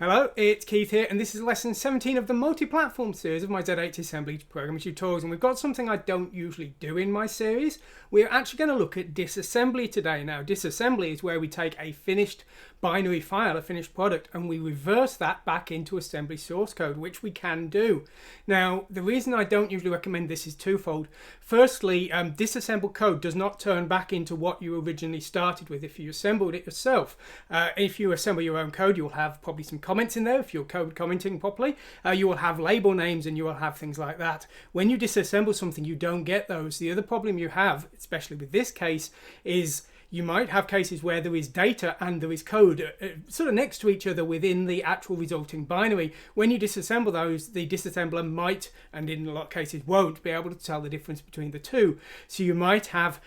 Hello, it's Keith here, and this is lesson 17 of the multi-platform series of my Z8 assembly programming tutorials. And we've got something I don't usually do in my series. We're actually going to look at disassembly today. Now, disassembly is where we take a finished binary file, a finished product, and we reverse that back into assembly source code, which we can do. Now, the reason I don't usually recommend this is twofold. Firstly, disassembled code does not turn back into what you originally started with if you assembled it yourself. If you assemble your own code, you'll have probably some comments in there if you're code commenting properly. You will have label names and you will have things like that. When you disassemble something, you don't get those. The other problem you have, especially with this case, is you might have cases where there is data and there is code sort of next to each other within the actual resulting binary. When you disassemble those, the disassembler might, and in a lot of cases won't, be able to tell the difference between the two. So you might have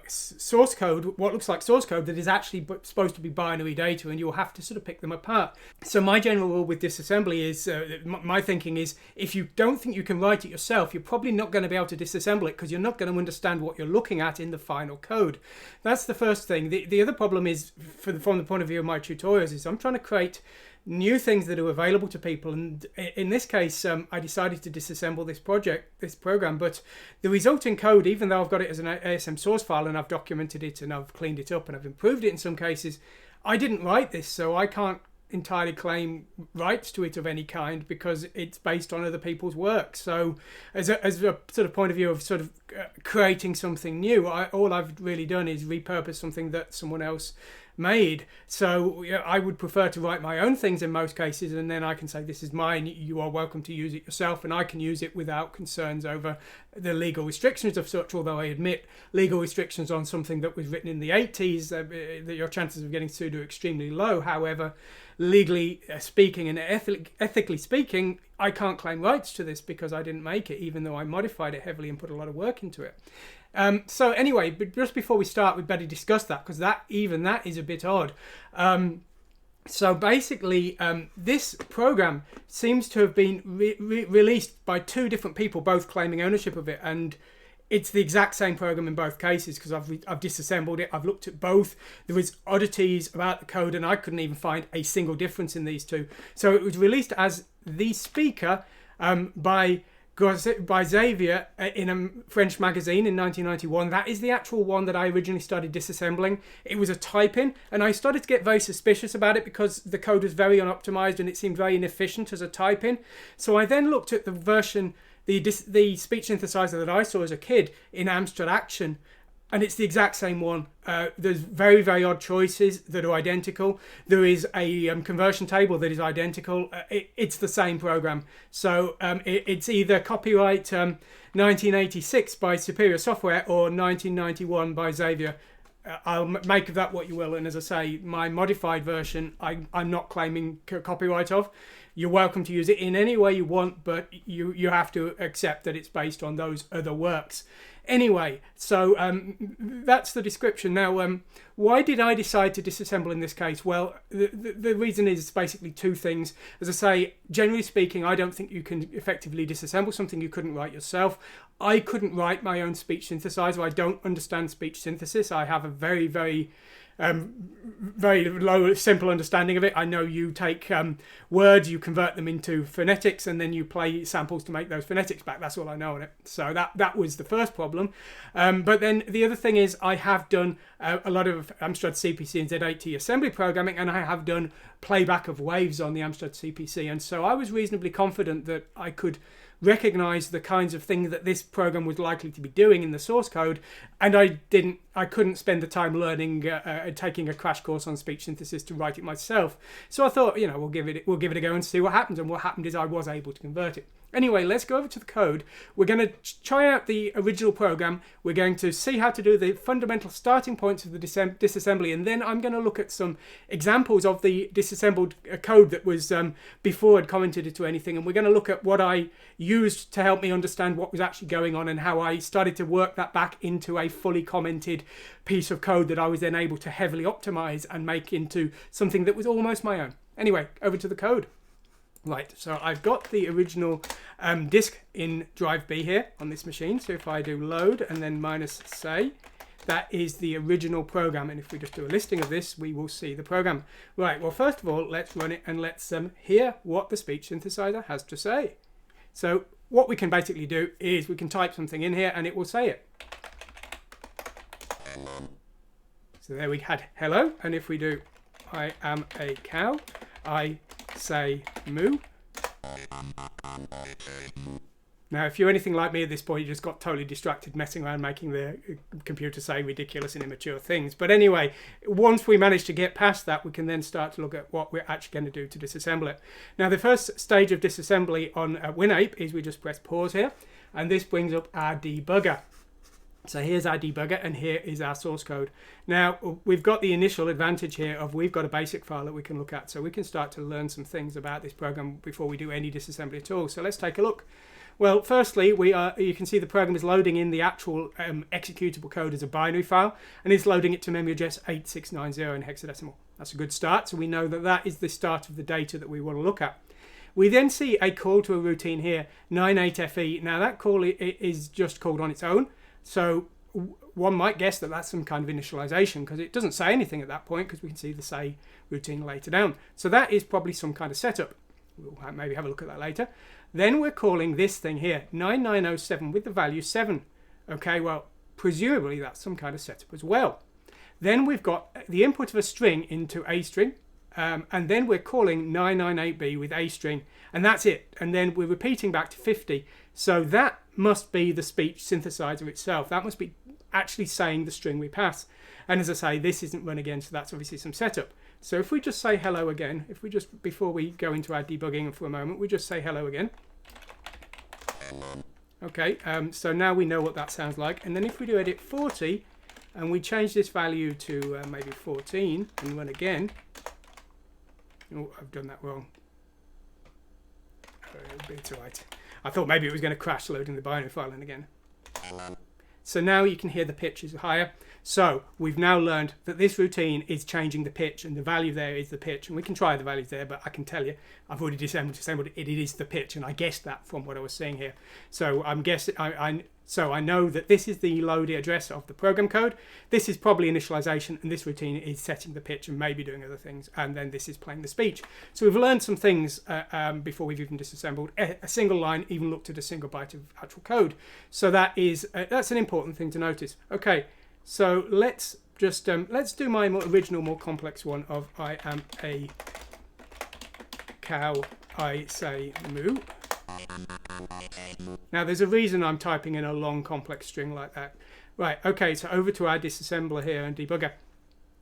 source code, what looks like source code, that is actually supposed to be binary data, and you'll have to sort of pick them apart. So my general rule with disassembly is, my thinking is, if you don't think you can write it yourself, you're probably not going to be able to disassemble it because you're not going to understand what you're looking at in the final code. That's the first thing. The other problem is, from the point of view of my tutorials, is I'm trying to create new things that are available to people, and in this case I decided to disassemble this program, but the resulting code, even though I've got it as an ASM source file and I've documented it and I've cleaned it up and I've improved it in some cases, I didn't write this, so I can't entirely claim rights to it of any kind because it's based on other people's work. So as a sort of point of view of sort of creating something new, all I've really done is repurpose something that someone else made. So I would prefer to write my own things in most cases, and then I can say this is mine, you are welcome to use it yourself, and I can use it without concerns over the legal restrictions of such, although I admit legal restrictions on something that was written in the 80s, that your chances of getting sued are extremely low. However, legally speaking and ethically speaking, I can't claim rights to this because I didn't make it, even though I modified it heavily and put a lot of work into it. So anyway, but just before we start, we'd better discuss that, because that is a bit odd. So basically, this program seems to have been released by two different people, both claiming ownership of it, and it's the exact same program in both cases because I've disassembled it. I've looked at both. There was oddities about the code, and I couldn't even find a single difference in these two. So it was released as The Speaker by Xavier in a French magazine in 1991. That is the actual one that I originally started disassembling. It was a type-in, and I started to get very suspicious about it because the code was very unoptimized and it seemed very inefficient as a type-in. So I then looked at the version, the speech synthesizer that I saw as a kid in Amstrad Action, and it's the exact same one. There's very, very odd choices that are identical. There is a conversion table that is identical. It's the same program. So it's either copyright 1986 by Superior Software or 1991 by Xavier. I'll make of that what you will. And as I say, my modified version, I'm not claiming copyright of. You're welcome to use it in any way you want, but you have to accept that it's based on those other works. Anyway, so that's the description. Now, why did I decide to disassemble in this case? Well, the reason is basically two things. As I say, generally speaking, I don't think you can effectively disassemble something you couldn't write yourself. I couldn't write my own speech synthesizer. I don't understand speech synthesis. I have a very, very low, simple understanding of it. I know you take words, you convert them into phonetics, and then you play samples to make those phonetics back. That's all I know on it. So that was the first problem. But then the other thing is I have done a lot of Amstrad CPC and Z8T assembly programming, and I have done playback of waves on the Amstrad CPC. And so I was reasonably confident that I could recognize the kinds of things that this program was likely to be doing in the source code, and I couldn't spend the time learning taking a crash course on speech synthesis to write it myself. So I thought, we'll give it a go and see what happens. And what happened is I was able to convert it. Anyway, let's go over to the code. We're going to try out the original program. We're going to see how to do the fundamental starting points of the disassembly, and then I'm going to look at some examples of the disassembled code that was before I'd commented it to anything, and we're going to look at what I used to help me understand what was actually going on and how I started to work that back into a fully commented piece of code that I was then able to heavily optimize and make into something that was almost my own. Anyway, over to the code. Right, so I've got the original disk in drive B here on this machine. So if I do load and then -say, that is the original program, and if we just do a listing of this, we will see the program. Right, well, first of all, let's run it and let's hear what the speech synthesizer has to say. So what we can basically do is we can type something in here and it will say it. So there we had hello, and if we do I am a cow, I say moo. Now, if you're anything like me at this point, you just got totally distracted messing around making the computer say ridiculous and immature things. But anyway, once we manage to get past that, we can then start to look at what we're actually going to do to disassemble it. Now, the first stage of disassembly on WinApe is we just press pause here, and this brings up our debugger. So here's our debugger, and here is our source code. Now, we've got the initial advantage here of we've got a basic file that we can look at, so we can start to learn some things about this program before we do any disassembly at all. So let's take a look. Well, firstly, you can see the program is loading in the actual executable code as a binary file, and it's loading it to memory address 8690 in hexadecimal. That's a good start, so we know that that is the start of the data that we want to look at. We then see a call to a routine here, 98FE. Now, that call is just called on its own, so one might guess that that's some kind of initialization, because it doesn't say anything at that point, because we can see the say routine later down. So that is probably some kind of setup. We'll maybe have a look at that later. Then we're calling this thing here 9907 with the value 7. Okay, well, presumably that's some kind of setup as well. Then we've got the input of a string into a string, and then we're calling 998B with a string, and that's it. And then we're repeating back to 50. So that must be the speech synthesizer itself. That must be actually saying the string we pass. And as I say, this isn't run again, so that's obviously some setup. So if we just say hello again, if we just, before we go into our debugging for a moment, we just say hello again. Okay, so now we know what that sounds like. And then if we do edit 40, and we change this value to maybe 14, and run again. Oh, I've done that wrong. It's all right. I thought maybe it was going to crash loading the binary file in again. So now you can hear the pitch is higher. So we've now learned that this routine is changing the pitch, and the value there is the pitch. And we can try the values there, but I can tell you, I've already disassembled it. It is the pitch, and I guessed that from what I was seeing here. So I'm guessing, so I know that this is the load address of the program code. This is probably initialization, and this routine is setting the pitch and maybe doing other things. And then this is playing the speech. So we've learned some things before we've even disassembled. A single line even looked at a single byte of actual code. So that is that's an important thing to notice. Okay. So let's just let's do my original, more complex one of I am a cow, I say moo. Now there's a reason I'm typing in a long complex string like that. Right, okay, so over to our disassembler here and debugger.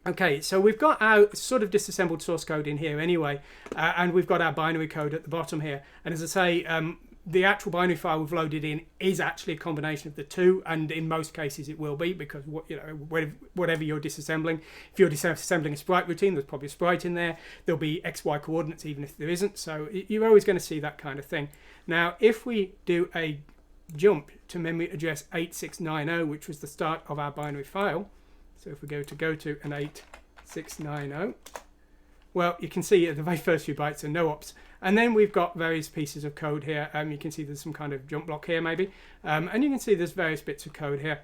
Okay, so we've got our sort of disassembled source code in here anyway, and we've got our binary code at the bottom here. And as I say, the actual binary file we've loaded in is actually a combination of the two, and in most cases it will be, because whatever you're disassembling, if you're disassembling a sprite routine, there's probably a sprite in there. There'll be XY coordinates even if there isn't, so you're always going to see that kind of thing. Now if we do a jump to memory address 8690, which was the start of our binary file, so if we go to an 8690, well, you can see at the very first few bytes are no ops. And then we've got various pieces of code here. You can see there's some kind of jump block here maybe. And you can see there's various bits of code here.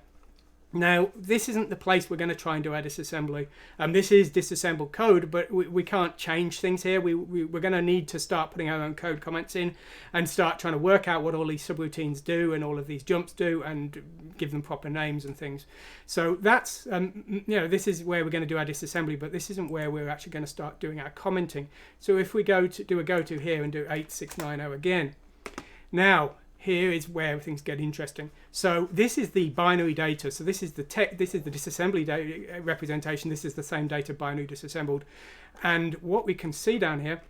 Now, this isn't the place we're going to try and do our disassembly. This is disassembled code, but we can't change things here. We're going to need to start putting our own code comments in and start trying to work out what all these subroutines do and all of these jumps do and give them proper names and things. So that's, this is where we're going to do our disassembly, but this isn't where we're actually going to start doing our commenting. So if we go to do a go-to here and do 8690 again, now, here is where things get interesting. So this is the binary data. So this is the disassembly data representation. This is the same data binary disassembled. And what we can see down here,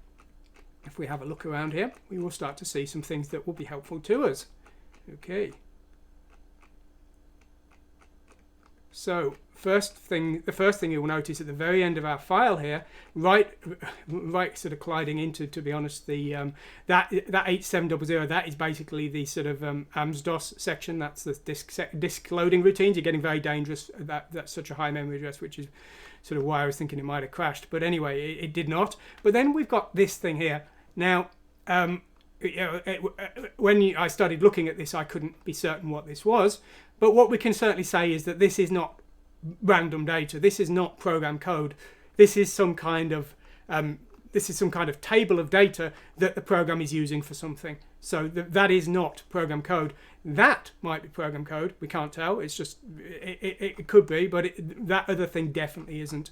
if we have a look around here, we will start to see some things that will be helpful to us. Okay. So the first thing you'll notice at the very end of our file here, right sort of colliding into, to be honest, the that 8700, that is basically the sort of AMS-DOS section. That's the disk loading routines. You're getting very dangerous. That's such a high memory address, which is sort of why I was thinking it might have crashed. But anyway, it did not. But then we've got this thing here. Now, when I started looking at this, I couldn't be certain what this was. But what we can certainly say is that this is not random data. This is not program code. This is some kind of table of data that the program is using for something. So that is not program code. That might be program code. We can't tell. It's just it could be, but that other thing definitely isn't.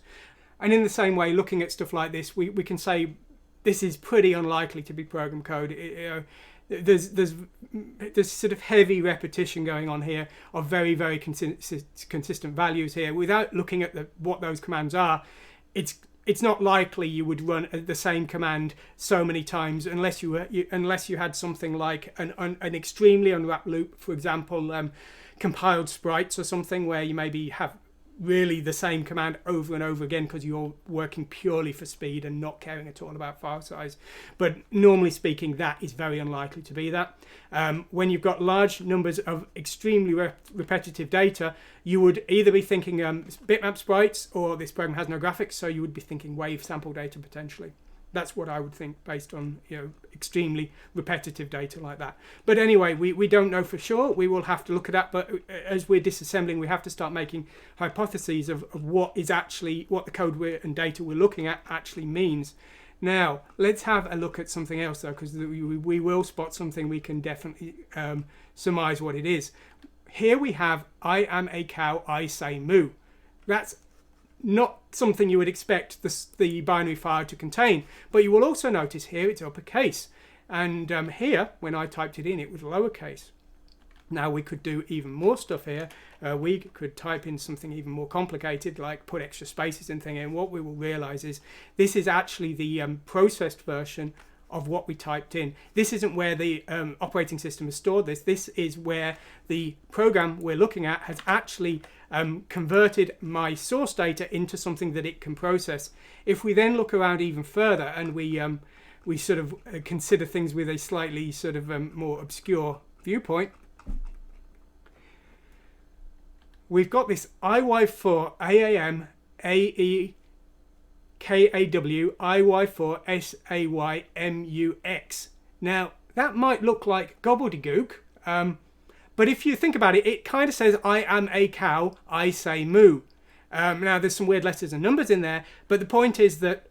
And in the same way, looking at stuff like this, we can say this is pretty unlikely to be program code. There's sort of heavy repetition going on here of very, very consistent values here. Without looking at what those commands are, it's not likely you would run the same command so many times unless you had something like an extremely unwrapped loop, for example, compiled sprites or something, where you maybe have really the same command over and over again because you're working purely for speed and not caring at all about file size. But normally speaking, that is very unlikely to be that. When you've got large numbers of extremely repetitive data, you would either be thinking bitmap sprites, or this program has no graphics, so you would be thinking wave sample data potentially. That's what I would think based on extremely repetitive data like that. But anyway, we don't know for sure. We will have to look at that. But as we're disassembling, we have to start making hypotheses of what the code and data we're looking at actually means. Now, let's have a look at something else, though, because we will spot something we can definitely surmise what it is. Here we have, I am a cow, I say moo. That's not something you would expect the binary file to contain, but you will also notice here it's uppercase, and here when I typed it in, it was lowercase. Now we could do even more stuff here. We could type in something even more complicated, like put extra spaces and thing in. What we will realize is this is actually the processed version of what we typed in. This isn't where the operating system has stored this. This is where the program we're looking at has actually converted my source data into something that it can process. If we then look around even further and we sort of consider things with a slightly sort of more obscure viewpoint, we've got this IY4 AAM AE KAW IY4 SAYMUX. Now that might look like gobbledygook, but if you think about it, it kind of says I am a cow, I say moo. Now there's some weird letters and numbers in there, but the point is that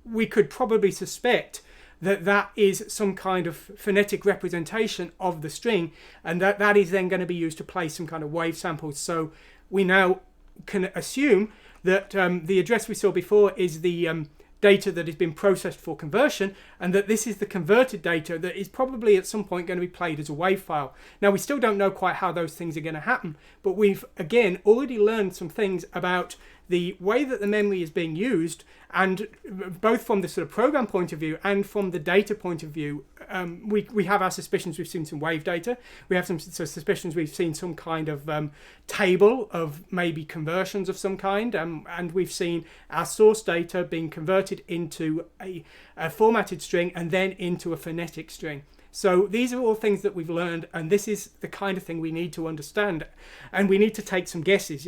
we could probably suspect that is some kind of phonetic representation of the string, and that is then going to be used to play some kind of wave samples. So we now can assume that the address we saw before is the data that has been processed for conversion, and that this is the converted data that is probably at some point going to be played as a wave file. Now we still don't know quite how those things are going to happen, but we've again already learned some things about the way that the memory is being used, and both from the sort of program point of view and from the data point of view, we have our suspicions. We've seen some wave data. We have some suspicions we've seen some kind of table of maybe conversions of some kind, and we've seen our source data being converted into a formatted string and then into a phonetic string. So these are all things that we've learned, and this is the kind of thing we need to understand, and we need to take some guesses.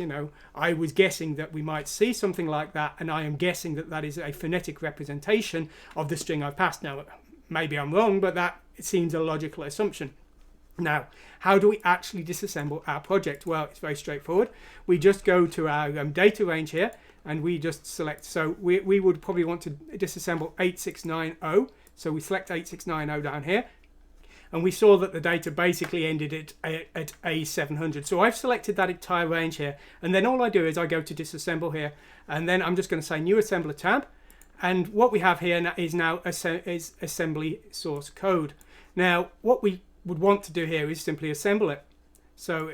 I was guessing that we might see something like that, and I am guessing that that is a phonetic representation of the string I've passed. Now maybe I'm wrong, but that seems a logical assumption. Now, how do we actually disassemble our project? Well, it's very straightforward. We just go to our data range here, and we just select. So we would probably want to disassemble 8690. So we select 8690 down here, and we saw that the data basically ended at A700. So I've selected that entire range here, and then all I do is I go to disassemble here, and then I'm just going to say new assembler tab, and what we have here is now is assembly source code. Now what we would want to do here is simply assemble it. So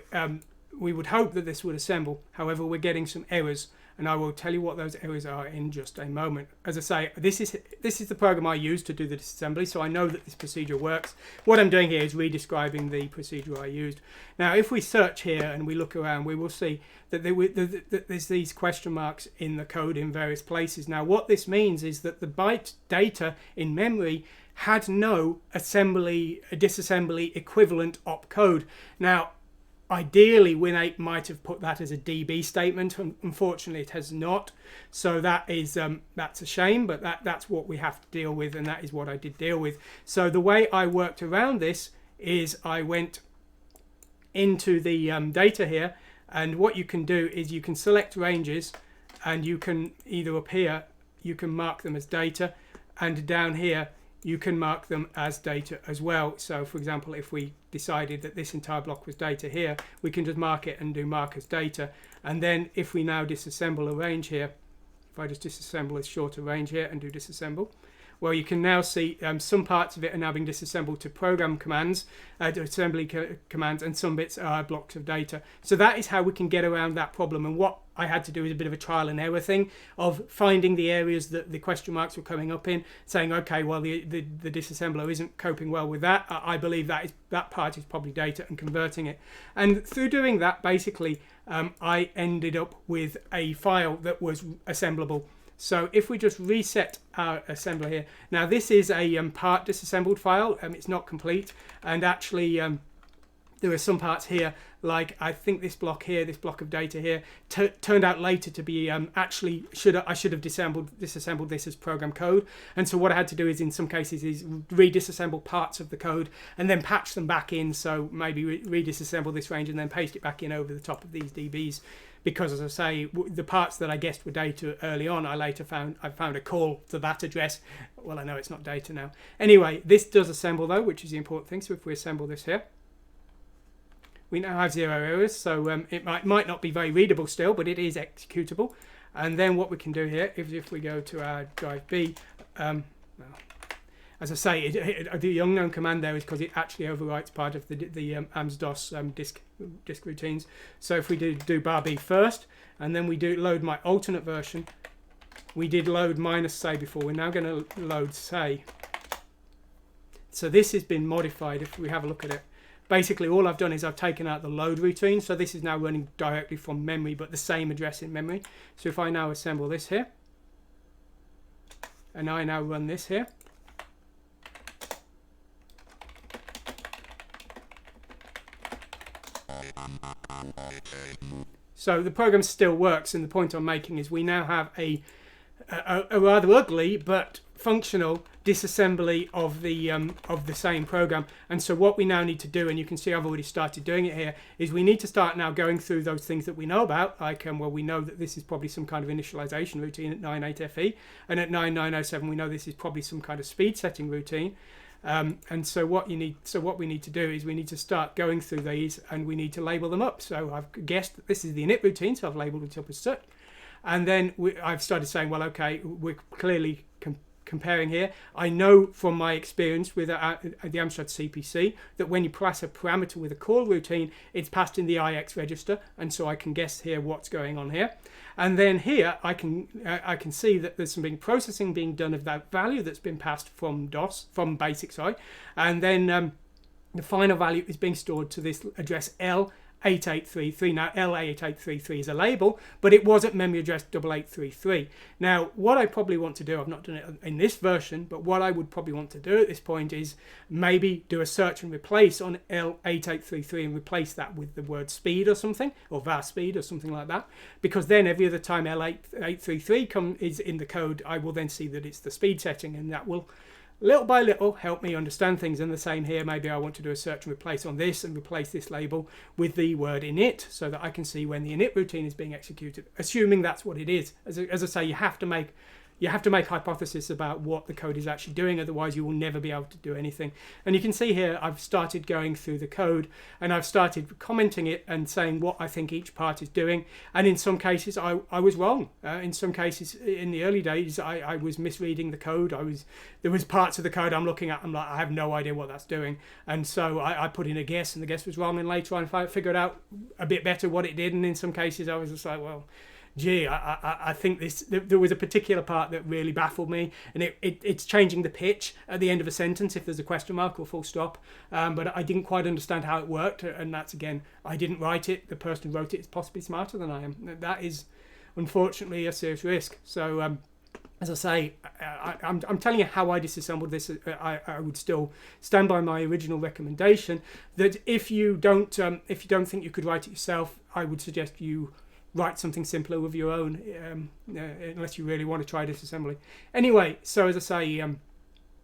we would hope that this would assemble. However, we're getting some errors, and I will tell you what those errors are in just a moment. As I say, this is the program I use to do the disassembly, so I know that this procedure works. What I'm doing here is re-describing the procedure I used. Now, if we search here and we look around, we will see that there's these question marks in the code in various places. Now, what this means is that the byte data in memory had no disassembly equivalent opcode. Now, ideally, Win8 might have put that as a DB statement. Unfortunately, it has not. So that is that's a shame, but that's what we have to deal with, and that is what I did deal with. So the way I worked around this is I went into the data here, And what you can do is you can select ranges, and you can either up here, you can mark them as data, and down here you can mark them as data as well. So for example, if we decided that this entire block was data here, we can just mark it and do mark as data. And then if we now disassemble a range here, if I just disassemble this shorter range here and do disassemble, well, you can now see some parts of it are now being disassembled to program commands, to assembly commands, and some bits are blocks of data. So that is how we can get around that problem. And what I had to do is a bit of a trial and error thing of finding the areas that the question marks were coming up in, saying, okay, well, the disassembler isn't coping well with that. I believe that part is probably data, and converting it. And through doing that, basically, I ended up with a file that was assemblable. So if we just reset our assembler here, now this is a part disassembled file, it's not complete, and actually there are some parts here, like I think this block here, this block of data here, turned out later to be actually I should have disassembled this as program code. And so what I had to do is in some cases is redisassemble parts of the code and then patch them back in. So maybe redisassemble this range and then paste it back in over the top of these DBs. Because, as I say, the parts that I guessed were data early on, I found a call to that address. Well, I know it's not data now. Anyway, this does assemble though, which is the important thing. So if we assemble this here, we now have 0 errors. So it might not be very readable still, but it is executable. And then what we can do here, if we go to our drive B, well, as I say, the unknown command there is because it actually overwrites part of the AMS-DOS disk routines. So if we do bar B first, and then we do load my alternate version, we did load -say before. We're now going to load say. So this has been modified. If we have a look at it, basically all I've done is I've taken out the load routine. So this is now running directly from memory, but the same address in memory. So if I now assemble this here, and I now run this here, so the program still works, and the point I'm making is we now have a rather ugly but functional disassembly of the same program. And so what we now need to do, and you can see I've already started doing it here, is we need to start now going through those things that we know about, like well, we know that this is probably some kind of initialization routine at 98FE, and at 9907 we know this is probably some kind of speed setting routine. And so what we need to do is we need to start going through these, and we need to label them up. So I've guessed that this is the init routine, so I've labeled it up as such. And then I've started saying, well, okay, we're clearly comparing here. I know from my experience with the Amstrad CPC that when you pass a parameter with a call routine, it's passed in the IX register, and so I can guess here what's going on here. And then here I can see that there's some processing being done of that value that's been passed from from BASIC, sorry, and then the final value is being stored to this address L8833. Now L8833 is a label, but it was at memory address 8833. Now what I probably want to do, I've not done it in this version, but what I would probably want to do at this point is maybe do a search and replace on L8833 and replace that with the word speed or something, or var speed or something like that, because then every other time L8833 is in the code, I will then see that it's the speed setting, and that will little by little help me understand things. And the same here, maybe I want to do a search and replace on this and replace this label with the word init, so that I can see when the init routine is being executed, assuming that's what it is. As I say, you have to make hypothesis about what the code is actually doing, otherwise you will never be able to do anything. And you can see here I've started going through the code, and I've started commenting it and saying what I think each part is doing. And in some cases I was wrong. In some cases in the early days I was misreading the code. There was parts of the code I'm looking at, I'm like, I have no idea what that's doing, and so I put in a guess, and the guess was wrong, and later on I figured out a bit better what it did. And in some cases I was just like, well, gee, I think there was a particular part that really baffled me, and it's changing the pitch at the end of a sentence if there's a question mark or full stop, but I didn't quite understand how it worked, and that's, again, I didn't write it. The person who wrote it is possibly smarter than I am. That is unfortunately a serious risk. So as I say, I'm telling you how I disassembled this. I would still stand by my original recommendation that if you don't think you could write it yourself, I would suggest you write something simpler with your own, unless you really want to try disassembly. Anyway, so as I say,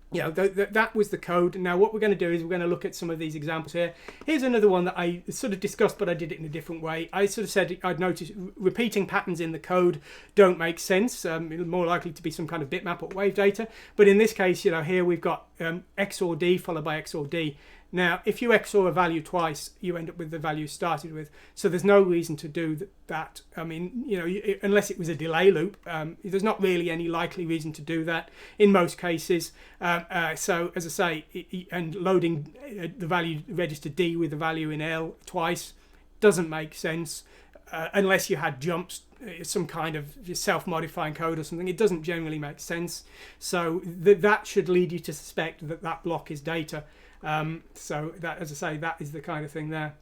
you know, that was the code. Now what we're going to do is we're going to look at some of these examples here. Here's another one that I sort of discussed, but I did it in a different way. I sort of said I'd noticed repeating patterns in the code don't make sense. More likely to be some kind of bitmap or wave data. But in this case, you know, here we've got XOR D followed by XOR D. Now, if you XOR a value twice, you end up with the value started with. So there's no reason to do that. I mean, you know, unless it was a delay loop, there's not really any likely reason to do that in most cases. So as I say, and loading the value register D with the value in L twice doesn't make sense unless you had jumps, some kind of self-modifying code or something. It doesn't generally make sense. So that should lead you to suspect that that block is data. So that, as I say, that is the kind of thing there.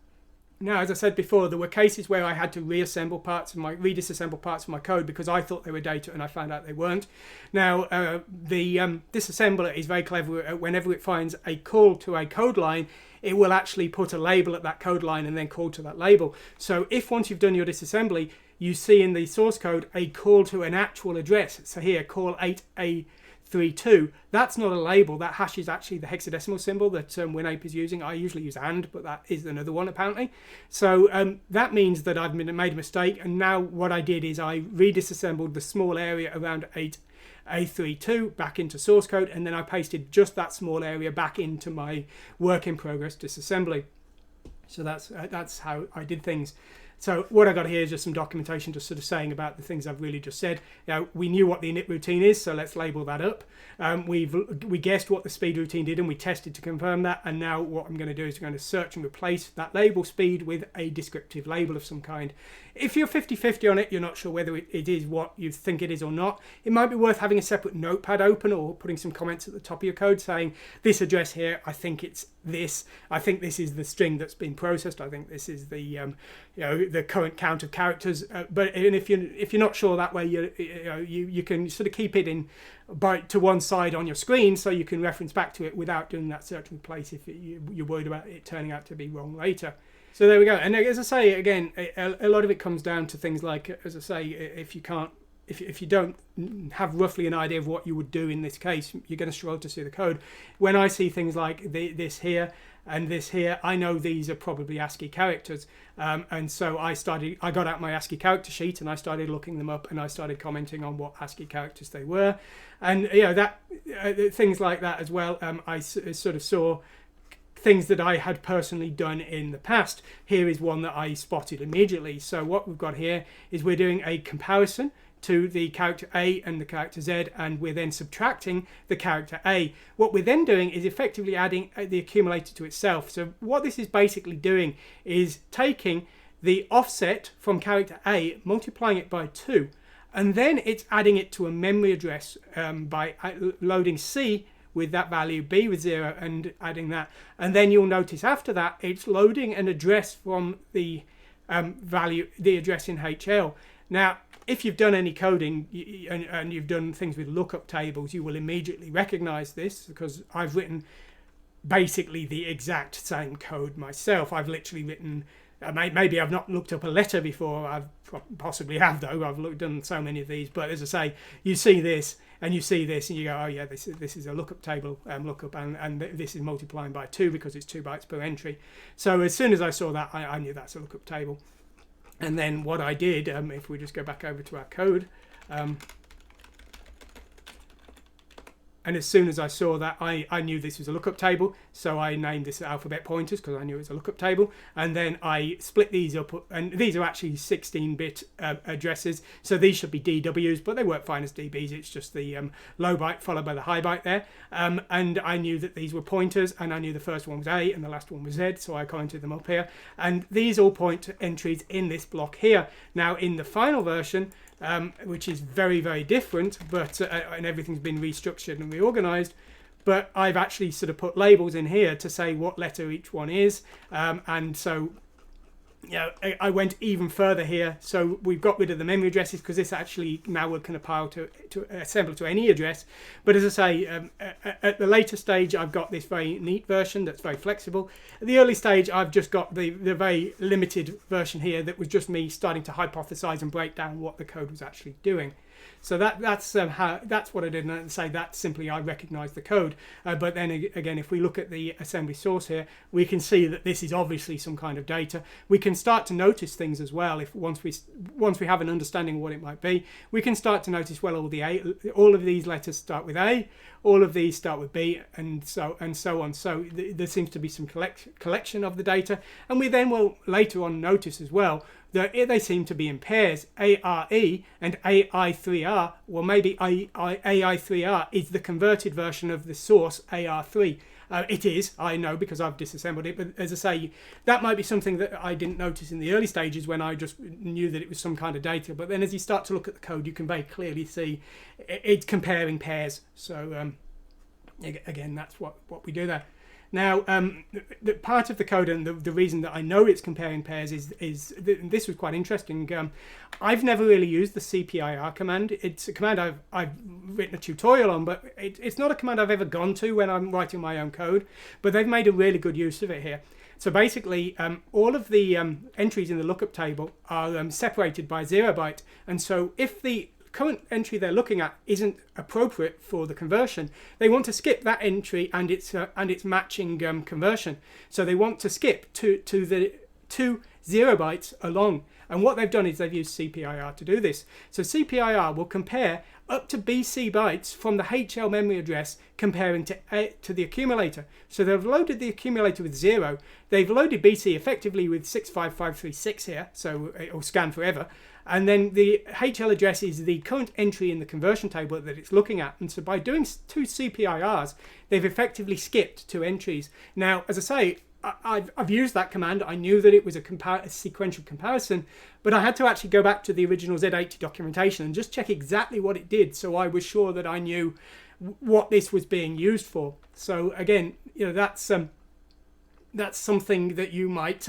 Now, as I said before, there were cases where I had to redisassemble parts of my code because I thought they were data and I found out they weren't. Now, the disassembler is very clever. Whenever it finds a call to a code line, it will actually put a label at that code line and then call to that label. So if once you've done your disassembly, you see in the source code a call to an actual address. So here, call 8A32. That's not a label. That hash is actually the hexadecimal symbol that WinApe is using. I usually use AND, but that is another one apparently. So that means that I've made a mistake. And now what I did is I redisassembled the small area around 8A32 back into source code, and then I pasted just that small area back into my work in progress disassembly. So that's how I did things. So what I got here is just some documentation just sort of saying about the things I've really just said. Now, we knew what the init routine is, so let's label that up. We guessed what the speed routine did and we tested to confirm that. And now what I'm going to do is I'm going to search and replace that label speed with a descriptive label of some kind. If you're 50-50 on it, you're not sure whether it is what you think it is or not, it might be worth having a separate notepad open or putting some comments at the top of your code saying, this address here, I think it's this. I think this is the string that's been processed. I think this is the you know, the current count of characters. But if you're not sure that way, you can sort of keep it in to one side on your screen so you can reference back to it without doing that search and replace if you're worried about it turning out to be wrong later. So there we go. And as I say, again, a lot of it comes down to things like, as I say, if you don't have roughly an idea of what you would do in this case, you're going to struggle to see the code. When I see things like this here and this here, I know these are probably ASCII characters. And so I got out my ASCII character sheet and I started looking them up and I started commenting on what ASCII characters they were. And you know, things like that as well. I sort of saw things that I had personally done in the past. Here is one that I spotted immediately. So what we've got here is we're doing a comparison to the character A and the character Z, and we're then subtracting the character A. What we're then doing is effectively adding the accumulator to itself. So what this is basically doing is taking the offset from character A, multiplying it by 2, and then it's adding it to a memory address by loading C with that value, B with 0, and adding that. And then you'll notice after that, it's loading an address from the the address in HL. Now, if you've done any coding and you've done things with lookup tables, you will immediately recognize this because I've written basically the exact same code myself. I've literally written, maybe I've not looked up a letter before, I possibly have though, I've done so many of these, but as I say, you see this and you see this and you go, oh yeah, this is a lookup table lookup, and this is multiplying by 2 because it's 2 bytes per entry. So as soon as I saw that, I knew that's a lookup table. And then what I did, if we just go back over to our code, and as soon as I saw that, I knew this was a lookup table, so I named this alphabet pointers because I knew it was a lookup table, and then I split these up, and these are actually 16-bit addresses, so these should be DWs, but they work fine as DBs. It's just the low byte followed by the high byte there, and I knew that these were pointers, and I knew the first one was A and the last one was Z, so I commented them up here, and these all point to entries in this block here. Now in the final version, which is very, very different, but and everything's been restructured and reorganized, but I've actually sort of put labels in here to say what letter each one is, and so you know, I went even further here. So we've got rid of the memory addresses because this actually now will compile to assemble to any address. But as I say, at the later stage, I've got this very neat version that's very flexible. At the early stage, I've just got the very limited version here that was just me starting to hypothesize and break down what the code was actually doing. So that's what I did, and say that simply I recognize the code. But then again, if we look at the assembly source here, we can see that this is obviously some kind of data. We can start to notice things as well. If once we have an understanding of what it might be, we can start to notice, well, all of these letters start with A, all of these start with B, and so on. So there seems to be some collection of the data, and we then will later on notice as well that they seem to be in pairs, ARE and AI3R. Well, maybe AI3R is the converted version of the source AR3. It is, I know, because I've disassembled it, but as I say, that might be something that I didn't notice in the early stages when I just knew that it was some kind of data. But then as you start to look at the code, you can very clearly see it's comparing pairs. So again, that's what we do there. Now, the part of the code and the reason that I know it's comparing pairs is this was quite interesting. I've never really used the CPIR command. It's a command I've written a tutorial on, but it's not a command I've ever gone to when I'm writing my own code. But they've made a really good use of it here. So basically, all of the entries in the lookup table are separated by 0 byte, and so if the current entry they're looking at isn't appropriate for the conversion, they want to skip that entry and its matching conversion. So they want to skip to the 2 0 bytes along. And what they've done is they've used CPIR to do this. So CPIR will compare up to BC bytes from the HL memory address comparing to the accumulator. So they've loaded the accumulator with 0. They've loaded BC effectively with 65536 here, so it will scan forever. And then the HL address is the current entry in the conversion table that it's looking at. And so by doing 2 CPIRs, they've effectively skipped 2 entries. Now, as I say, I've used that command. I knew that it was a sequential comparison, but I had to actually go back to the original Z80 documentation and just check exactly what it did, so I was sure that I knew what this was being used for. So again, that's something that you might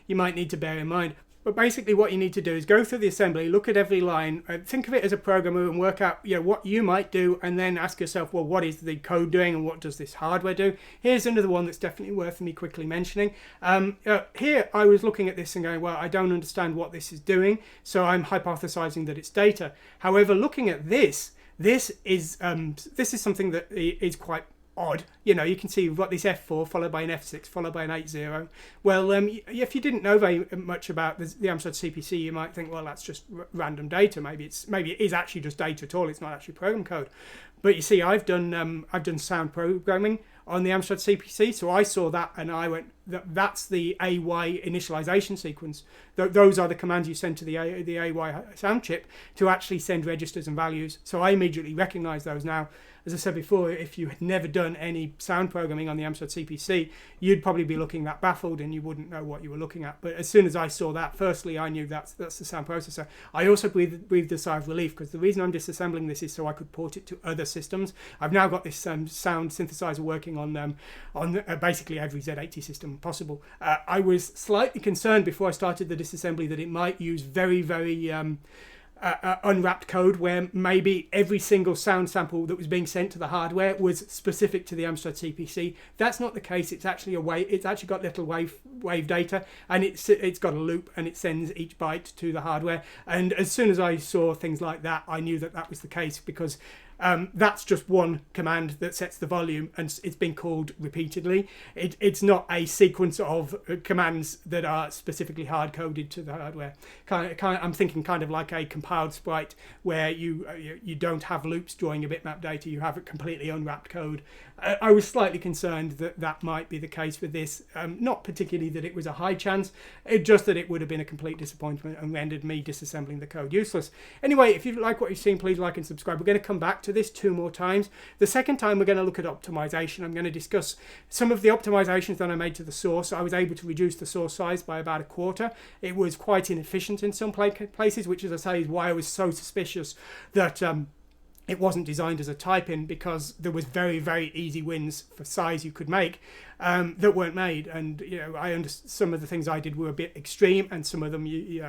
need to bear in mind. But basically what you need to do is go through the assembly, look at every line, think of it as a programmer and work out what you might do, and then ask yourself, well, what is the code doing and what does this hardware do? Here's another one that's definitely worth me quickly mentioning. Here I was looking at this and going, well, I don't understand what this is doing, so I'm hypothesizing that it's data. However, looking at this is something that is quite odd. You can see we've got this F4 followed by an F6 followed by an 8-0. Well, if you didn't know very much about the Amstrad CPC, you might think, well, that's just random data. Maybe it is actually just data at all. It's not actually program code. But you see, I've done sound programming on the Amstrad CPC, so I saw that and I went, that's the AY initialization sequence. Those are the commands you send to the AY sound chip to actually send registers and values. So I immediately recognize those. Now, as I said before, if you had never done any sound programming on the Amstrad CPC, you'd probably be looking that baffled and you wouldn't know what you were looking at. But as soon as I saw that, firstly, I knew that's the sound processor. I also breathed a sigh of relief, because the reason I'm disassembling this is so I could port it to other systems. I've now got this sound synthesizer working on basically every Z80 system possible. I was slightly concerned before I started the disassembly that it might use very, very unwrapped code where maybe every single sound sample that was being sent to the hardware was specific to the Amstrad CPC. That's not the case. It's actually it's actually got little wave data, and it's got a loop, and it sends each byte to the hardware. And as soon as I saw things like that, I knew that was the case, because that's just one command that sets the volume, and it's been called repeatedly. It's not a sequence of commands that are specifically hard-coded to the hardware. I'm thinking kind of like a compiled sprite where you don't have loops drawing your bitmap data. You have a completely unwrapped code. I was slightly concerned that might be the case with this. Not particularly that it was a high chance, just that it would have been a complete disappointment and rendered me disassembling the code useless. Anyway, if you like what you've seen, please like and subscribe. We're going to come back to this 2 more times. The second time we're going to look at optimization. I'm going to discuss some of the optimizations that I made to the source. I was able to reduce the source size by about 1/4. It was quite inefficient in some places, which, as I say, is why I was so suspicious that it wasn't designed as a type-in because there was very, very easy wins for size you could make that weren't made. And I understand some of the things I did were a bit extreme, and some of them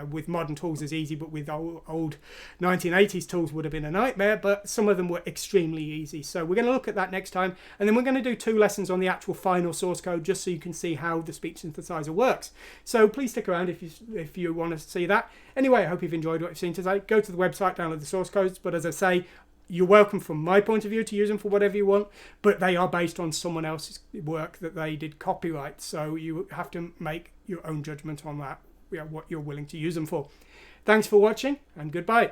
with modern tools is easy, but with old 1980s tools would have been a nightmare. But some of them were extremely easy. So we're going to look at that next time, and then we're going to do 2 lessons on the actual final source code, just so you can see how the speech synthesizer works. So please stick around if you want to see that. Anyway, I hope you've enjoyed what you've seen today. Go to the website, download the source codes. But as I say, you're welcome from my point of view to use them for whatever you want, but they are based on someone else's work that they did copyright. So you have to make your own judgment on that, what you're willing to use them for. Thanks for watching, and goodbye.